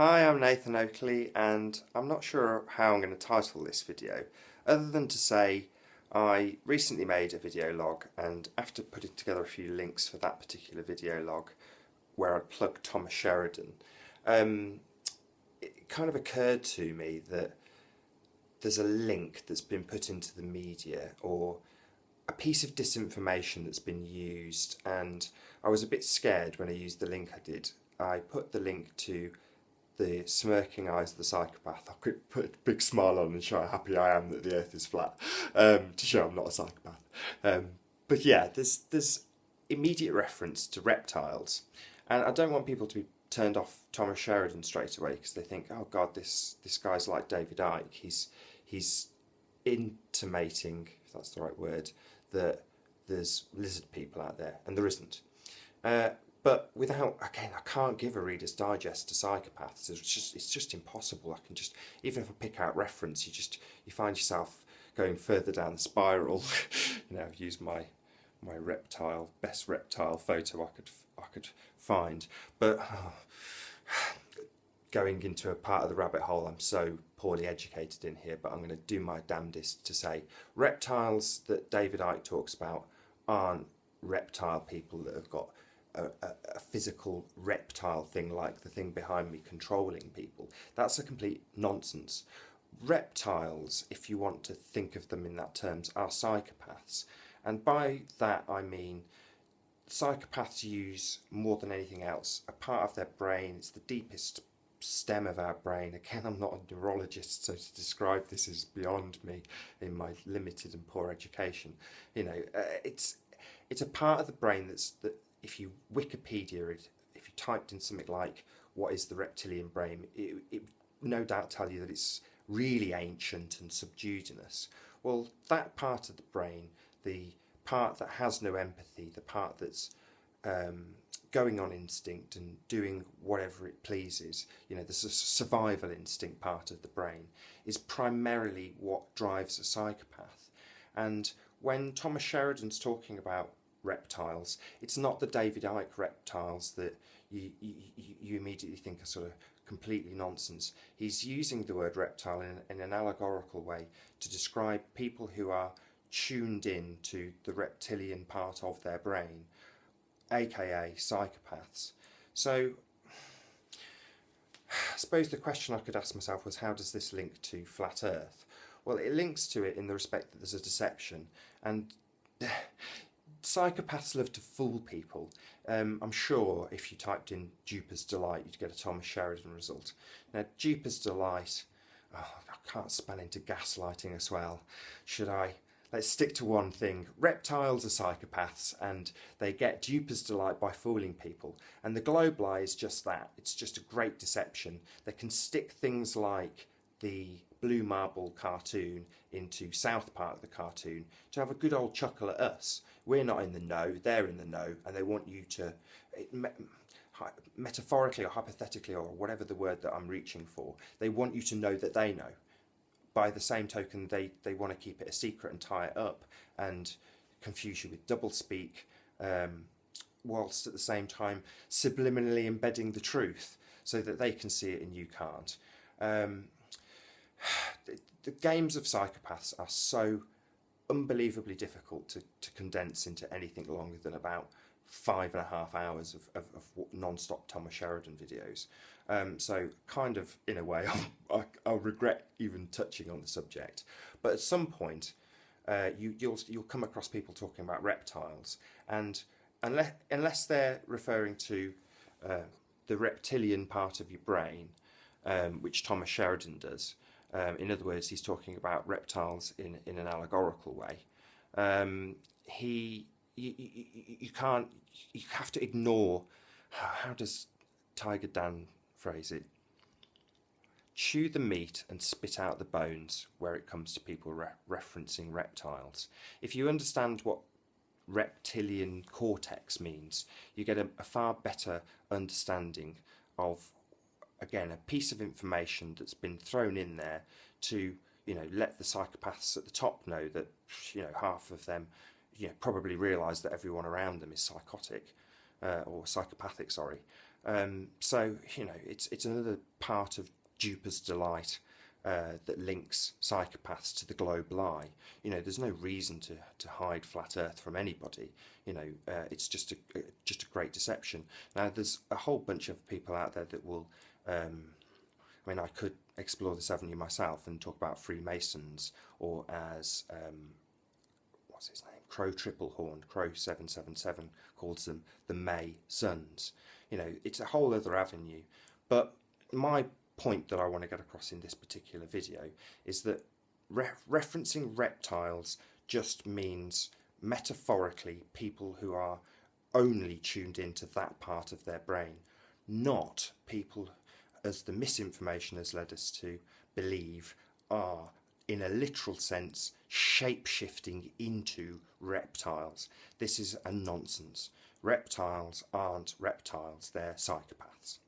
Hi, I'm Nathan Oakley, and I'm not sure how I'm going to title this video, other than to say I recently made a video log, and after putting together a few links for that particular video log, where I plugged Thomas Sheridan, it kind of occurred to me that there's a link that's been put into the media, or a piece of disinformation that's been used, and I was a bit scared when I used the link I did. I put the link to the smirking eyes of the psychopath. I could put a big smile on and show how happy I am that the earth is flat, to show I'm not a psychopath. But yeah, there's immediate reference to reptiles, and I don't want people to be turned off Thomas Sheridan straight away because they think, oh god, this guy's like David Icke. He's intimating, if that's the right word, that there's lizard people out there, and there isn't. But without, again, I can't give a Reader's Digest to Psychopaths. It's just impossible. I can just, even if I pick out reference, you find yourself going further down the spiral. I've used my best reptile photo I could find, but going into a part of the rabbit hole I'm so poorly educated in here. But I'm going to do my damnedest to say reptiles that David Icke talks about aren't reptile people that have got a physical reptile thing like the thing behind me controlling people. That's a complete nonsense. Reptiles, if you want to think of them in that terms, are psychopaths, and by that I mean psychopaths use, more than anything else, a part of their brain. It's the deepest stem of our brain. Again, I'm not a neurologist, so to describe this is beyond me in my limited and poor education. It's a part of the brain that if you Wikipedia it, if you typed in something like what is the reptilian brain, it no doubt tell you that it's really ancient and subduedinous. Well, that part of the brain, the part that has no empathy, the part that's going on instinct and doing whatever it pleases, the survival instinct part of the brain, is primarily what drives a psychopath. And when Thomas Sheridan's talking about reptiles, it's not the David Icke reptiles that you immediately think are sort of completely nonsense. He's using the word reptile in an allegorical way to describe people who are tuned in to the reptilian part of their brain, aka psychopaths. So I suppose the question I could ask myself was, how does this link to flat earth? Well, it links to it in the respect that there's a deception, and psychopaths love to fool people. I'm sure if you typed in Duper's Delight, you'd get a Thomas Sheridan result. Now, Duper's Delight, I can't span into gaslighting as well, should I? Let's stick to one thing. Reptiles are psychopaths, and they get Duper's Delight by fooling people. And the globe lie is just that. It's just a great deception. They can stick things like the Blue Marble cartoon into South Park, the cartoon, to have a good old chuckle at us. We're not in the know, they're in the know, and they want you to, metaphorically or hypothetically, or whatever the word that I'm reaching for, they want you to know that they know. By the same token, they want to keep it a secret and tie it up and confuse you with doublespeak, whilst at the same time subliminally embedding the truth so that they can see it and you can't. The games of psychopaths are so unbelievably difficult to condense into anything longer than about 5.5 hours of non-stop Thomas Sheridan videos. So kind of, in a way, I'll regret even touching on the subject. But at some point, you'll come across people talking about reptiles, and unless they're referring to the reptilian part of your brain, which Thomas Sheridan does. In other words, he's talking about reptiles in an allegorical way. You have to ignore, how does Tiger Dan phrase it? Chew the meat and spit out the bones where it comes to people referencing reptiles. If you understand what reptilian cortex means, you get a far better understanding of, again, a piece of information that's been thrown in there to, let the psychopaths at the top know that, half of them, probably realise that everyone around them is psychotic, or psychopathic, sorry. So, you know, it's another part of Duper's delight that links psychopaths to the global eye. You know, there's no reason to hide flat Earth from anybody. You know, it's just a great deception. Now, there's a whole bunch of people out there that will. I mean, I could explore this avenue myself and talk about Freemasons, or as what's his name, Crow Triplehorn, Crow 777 calls them, the May Sons. You know, it's a whole other avenue. But my point that I want to get across in this particular video is that referencing reptiles just means metaphorically people who are only tuned into that part of their brain, not people, as the misinformation has led us to believe, are in a literal sense shape-shifting into reptiles. This is a nonsense. Reptiles aren't reptiles, they're psychopaths.